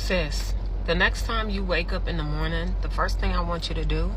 Sis, the next time you wake up in the morning, the first thing I want you to do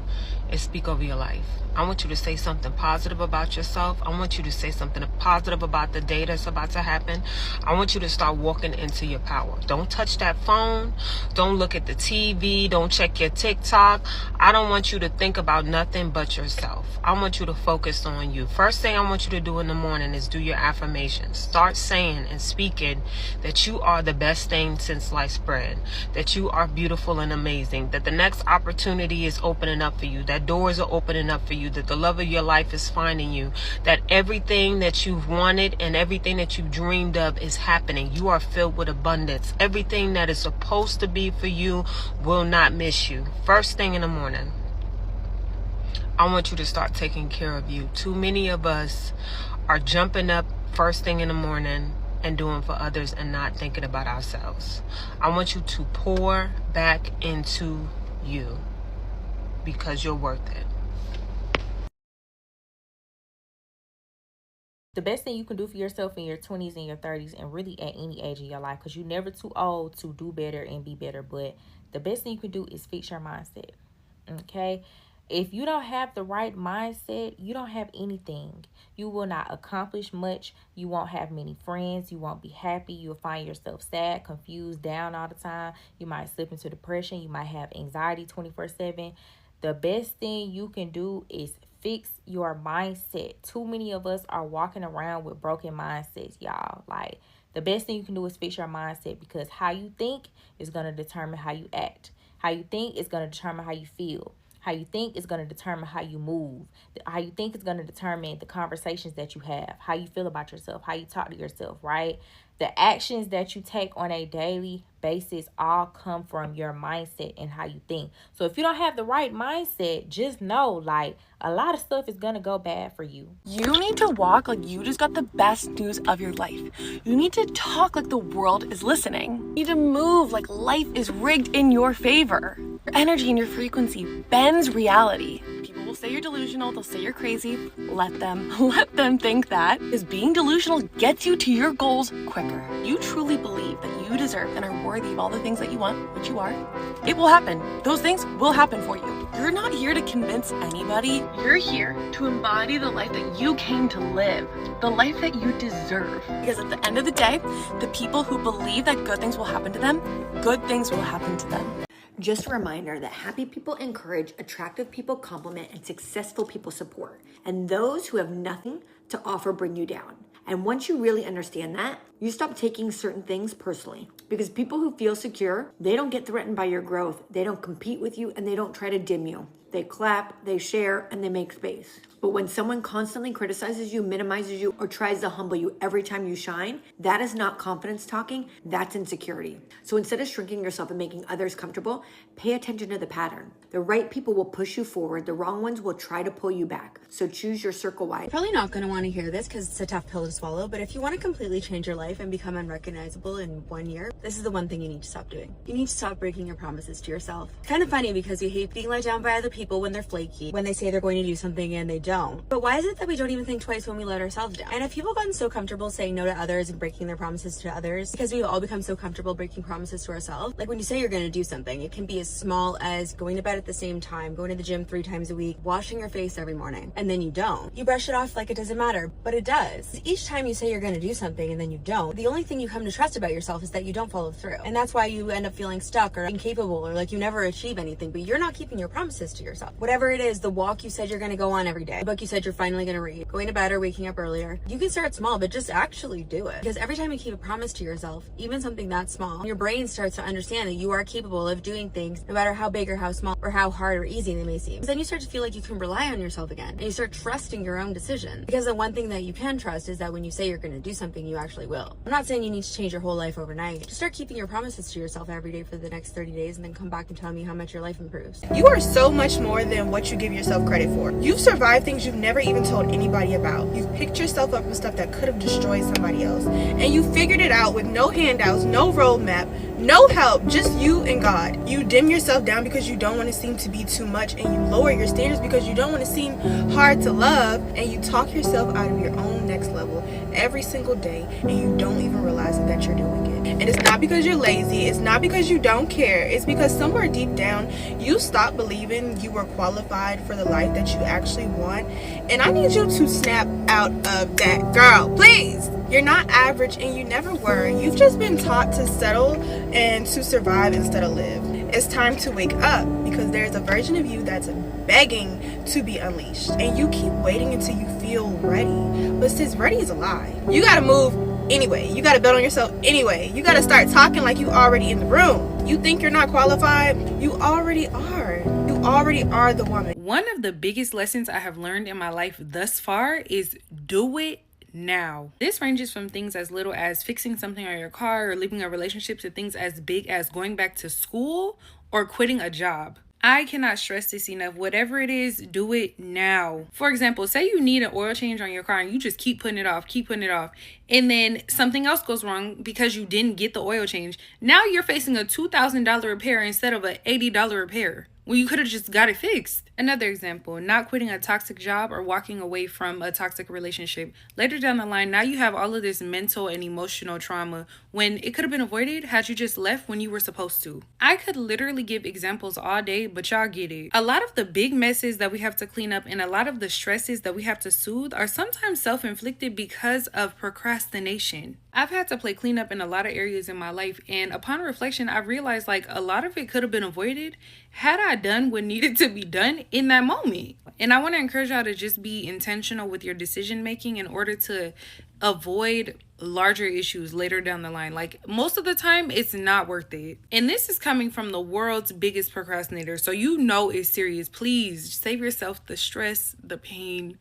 is speak over your life. I want you to say something positive about yourself. I want you to say something positive about the day that's about to happen. I want you to start walking into your power. Don't touch that phone. Don't look at the TV. Don't check your TikTok. I don't want you to think about nothing but yourself. I want you to focus on you. First thing I want you to do in the morning is do your affirmations. Start saying and speaking that you are the best thing since sliced bread, that you are beautiful and amazing, that the next opportunity is opening up for you, that doors are opening up for you, that the love of your life is finding you, that everything that you've wanted and everything that you've dreamed of is happening. You are filled with abundance. Everything that is supposed to be for you will not miss you. First thing in the morning, I want you to start taking care of you. Too many of us are jumping up first thing in the morning and doing for others and not thinking about ourselves. I want you to pour back into you because you're worth it. The best thing you can do for yourself in your 20s and your 30s and really at any age in your life, because you're never too old to do better and be better, but the best thing you can do is fix your mindset, okay? If you don't have the right mindset, you don't have anything. You will not accomplish much. You won't have many friends. You won't be happy. You'll find yourself sad, confused, down all the time. You might slip into depression. You might have anxiety 24/7. The best thing you can do is fix your mindset. Too many of us are walking around with broken mindsets, y'all. Like, the best thing you can do is fix your mindset, because how you think is going to determine how you act. How you think is going to determine how you feel. How you think is going to determine how you move. How you think is going to determine the conversations that you have. How you feel about yourself. How you talk to yourself, right? The actions that you take on a daily basis all come from your mindset and how you think. So if you don't have the right mindset, just know, like, a lot of stuff is going to go bad for you. You need to walk like you just got the best news of your life. You need to talk like the world is listening. You need to move like life is rigged in your favor. Your energy and your frequency bends reality. People will say you're delusional. They'll say you're crazy. Let them think that, because being delusional gets you to your goals quicker. You truly believe that you deserve and are worthy of all the things that you want, which you are. It will happen. Those things will happen for you. You're not here to convince anybody. You're here to embody the life that you came to live, the life that you deserve. Because at the end of the day, the people who believe that good things will happen to them, good things will happen to them. Just a reminder that happy people encourage, attractive people compliment, and successful people support. And those who have nothing to offer bring you down. And once you really understand that, you stop taking certain things personally. Because people who feel secure, they don't get threatened by your growth. They don't compete with you, and they don't try to dim you. They clap, they share, and they make space. But when someone constantly criticizes you, minimizes you, or tries to humble you every time you shine, that is not confidence talking, that's insecurity. So instead of shrinking yourself and making others comfortable, pay attention to the pattern. The right people will push you forward, the wrong ones will try to pull you back. So choose your circle wide. Probably not going to want to hear this because it's a tough pill to swallow, but if you want to completely change your life and become unrecognizable in 1 year, this is the one thing you need to stop doing. You need to stop breaking your promises to yourself. It's kind of funny because we hate being let down by other people when they're flaky, when they say they're going to do something and they don't. But why is it that we don't even think twice when we let ourselves down? And have people gotten so comfortable saying no to others and breaking their promises to others because we've all become so comfortable breaking promises to ourselves? Like when you say you're going to do something, it can be as small as going to bed at the same time, going to the gym 3 times a week, washing your face every morning, and then you don't. You brush it off like it doesn't matter, but it does. Each time you say you're going to do something and then you don't, the only thing you come to trust about yourself is that you don't follow through. And that's why you end up feeling stuck or incapable or like you never achieve anything, but you're not keeping your promises to yourself. Whatever it is, the walk you said you're going to go on every day, the book you said you're finally going to read, going to bed or waking up earlier, you can start small, but just actually do it. Because every time you keep a promise to yourself, even something that small, your brain starts to understand that you are capable of doing things no matter how big or how small or how hard or easy they may seem. Then you start to feel like you can rely on yourself again, and you start trusting your own decision. Because the one thing that you can trust is that when you say you're going to do something, you actually will. I'm not saying you need to change your whole life overnight. Just start keeping your promises to yourself every day for the next 30 days and then come back and tell me how much your life improves. You are so much more than what you give yourself credit for. You've survived things you've never even told anybody about. You've picked yourself up with stuff that could have destroyed somebody else. And you figured it out with no handouts, no roadmap, No help, just you and God. You dim yourself down because you don't want to seem to be too much, and you lower your standards because you don't want to seem hard to love, and you talk yourself out of your own next level every single day, and you don't even realize that you're doing it. And it's not because you're lazy, it's not because you don't care, it's because somewhere deep down you stop believing you were qualified for the life that you actually want. And I need you to snap out of that, girl, please. You're not average, and you never were. You've just been taught to settle and to survive instead of live. It's time to wake up, because there's a version of you that's begging to be unleashed, and you keep waiting until you feel ready. But sis, ready is a lie. You gotta move anyway. You gotta bet on yourself anyway. You gotta start talking like you already in the room. You think you're not qualified? You already are. You already are the woman. One of the biggest lessons I have learned in my life thus far is do it now. This ranges from things as little as fixing something on your car or leaving a relationship to things as big as going back to school or quitting a job. I cannot stress this enough. Whatever it is, do it now. For example, say you need an oil change on your car and you just keep putting it off, and then something else goes wrong because you didn't get the oil change. Now you're facing a $2,000 repair instead of an $80 repair. Well, you could have just got it fixed. Another example, not quitting a toxic job or walking away from a toxic relationship. Later down the line, now you have all of this mental and emotional trauma when it could have been avoided had you just left when you were supposed to. I could literally give examples all day, but y'all get it. A lot of the big messes that we have to clean up and a lot of the stresses that we have to soothe are sometimes self-inflicted because of procrastination. I've had to play cleanup in a lot of areas in my life, and upon reflection, I realized like a lot of it could have been avoided had I done what needed to be done in that moment. And I want to encourage y'all to just be intentional with your decision making in order to avoid larger issues later down the line. Like most of the time, it's not worth it. And this is coming from the world's biggest procrastinator, so you know it's serious. Please save yourself the stress, the pain.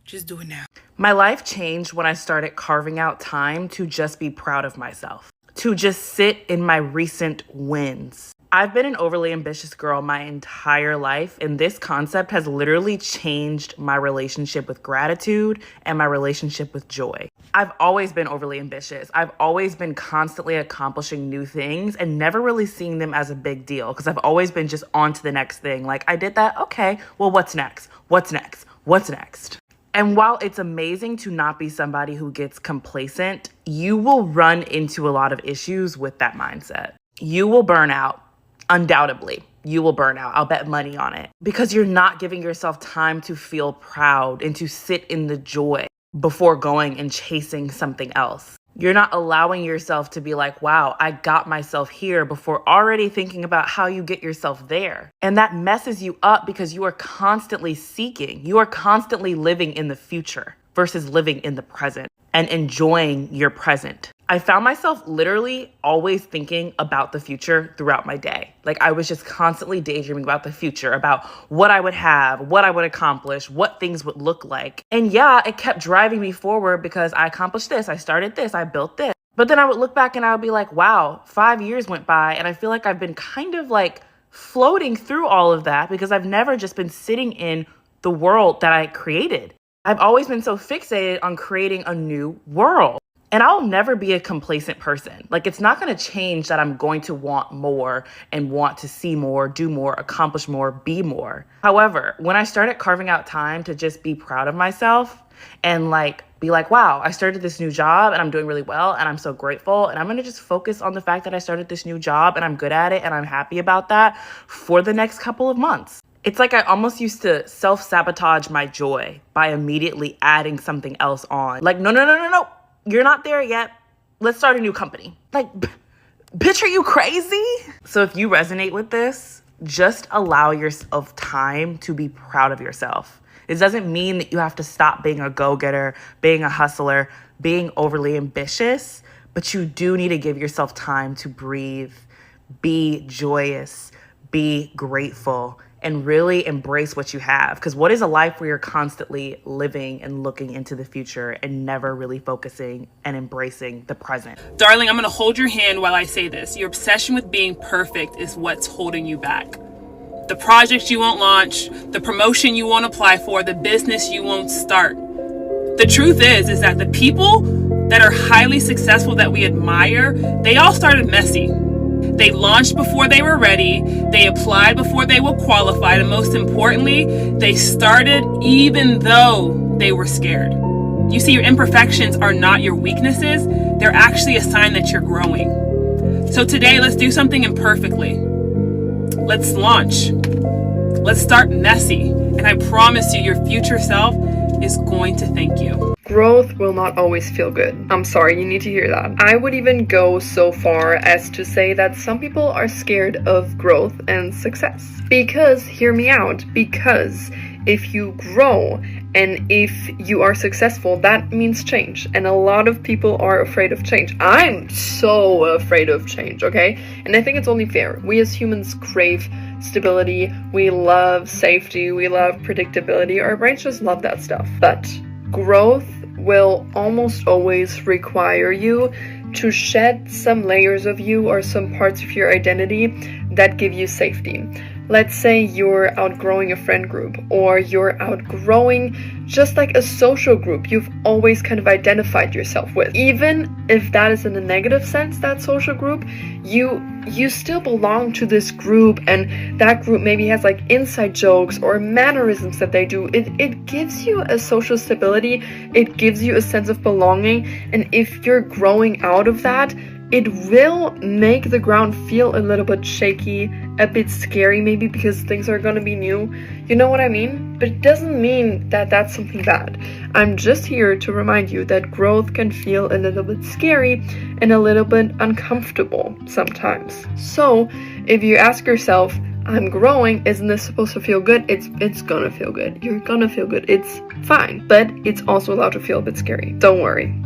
Just do it now. My life changed when I started carving out time to just be proud of myself, to just sit in my recent wins. I've been an overly ambitious girl my entire life, and this concept has literally changed my relationship with gratitude and my relationship with joy. I've always been overly ambitious. I've always been constantly accomplishing new things and never really seeing them as a big deal because I've always been just on to the next thing. Like, I did that. Okay, well, what's next? What's next? What's next? And while it's amazing to not be somebody who gets complacent, you will run into a lot of issues with that mindset. You will burn out. Undoubtedly, you will burn out. I'll bet money on it. Because you're not giving yourself time to feel proud and to sit in the joy before going and chasing something else. You're not allowing yourself to be like, wow, I got myself here before already thinking about how you get yourself there. And that messes you up because you are constantly seeking. You are constantly living in the future versus living in the present and enjoying your present. I found myself literally always thinking about the future throughout my day. Like I was just constantly daydreaming about the future, about what I would have, what I would accomplish, what things would look like. And yeah, it kept driving me forward because I accomplished this, I started this, I built this. But then I would look back and I would be like, wow, 5 years went by and I feel like I've been kind of like floating through all of that because I've never just been sitting in the world that I created. I've always been so fixated on creating a new world. And I'll never be a complacent person. Like, it's not going to change that I'm going to want more and want to see more, do more, accomplish more, be more. However, when I started carving out time to just be proud of myself and like be like, wow, I started this new job and I'm doing really well and I'm so grateful. And I'm going to just focus on the fact that I started this new job and I'm good at it and I'm happy about that for the next couple of months. It's like I almost used to self-sabotage my joy by immediately adding something else on. Like, no. You're not there yet. Let's start a new company. Like, bitch, are you crazy? So if you resonate with this, just allow yourself time to be proud of yourself. It doesn't mean that you have to stop being a go-getter, being a hustler, being overly ambitious, but you do need to give yourself time to breathe, be joyous, be grateful, and really embrace what you have. Because what is a life where you're constantly living and looking into the future and never really focusing and embracing the present? Darling, I'm going to hold your hand while I say this. Your obsession with being perfect is what's holding you back. The projects you won't launch, the promotion you won't apply for, the business you won't start. The truth is that the people that are highly successful that we admire, they all started messy. They launched before they were ready, they applied before they were qualified, and most importantly, they started even though they were scared. You see, your imperfections are not your weaknesses, they're actually a sign that you're growing. So today, let's do something imperfectly. Let's launch. Let's start messy, and I promise you, your future self is going to thank you. Growth will not always feel good. I'm sorry, you need to hear that. I would even go so far as to say that some people are scared of growth and success. Because, hear me out, because if you grow and if you are successful, that means change. And a lot of people are afraid of change. I'm so afraid of change, okay? And I think it's only fair. We as humans crave stability. We love safety. We love predictability. Our brains just love that stuff. But growth will almost always require you to shed some layers of you or some parts of your identity that give you safety. Let's say you're outgrowing a friend group, or you're outgrowing just like a social group you've always kind of identified yourself with. Even if that is in a negative sense, that social group, you still belong to this group, and that group maybe has like inside jokes or mannerisms that they do. It gives you a social stability, it gives you a sense of belonging, and if you're growing out of that, it will make the ground feel a little bit shaky, a bit scary maybe, because things are gonna be new. You know what I mean? But it doesn't mean that that's something bad. I'm just here to remind you that growth can feel a little bit scary and a little bit uncomfortable sometimes. So if you ask yourself, I'm growing, isn't this supposed to feel good? It's gonna feel good. You're gonna feel good. It's fine. But it's also allowed to feel a bit scary. Don't worry.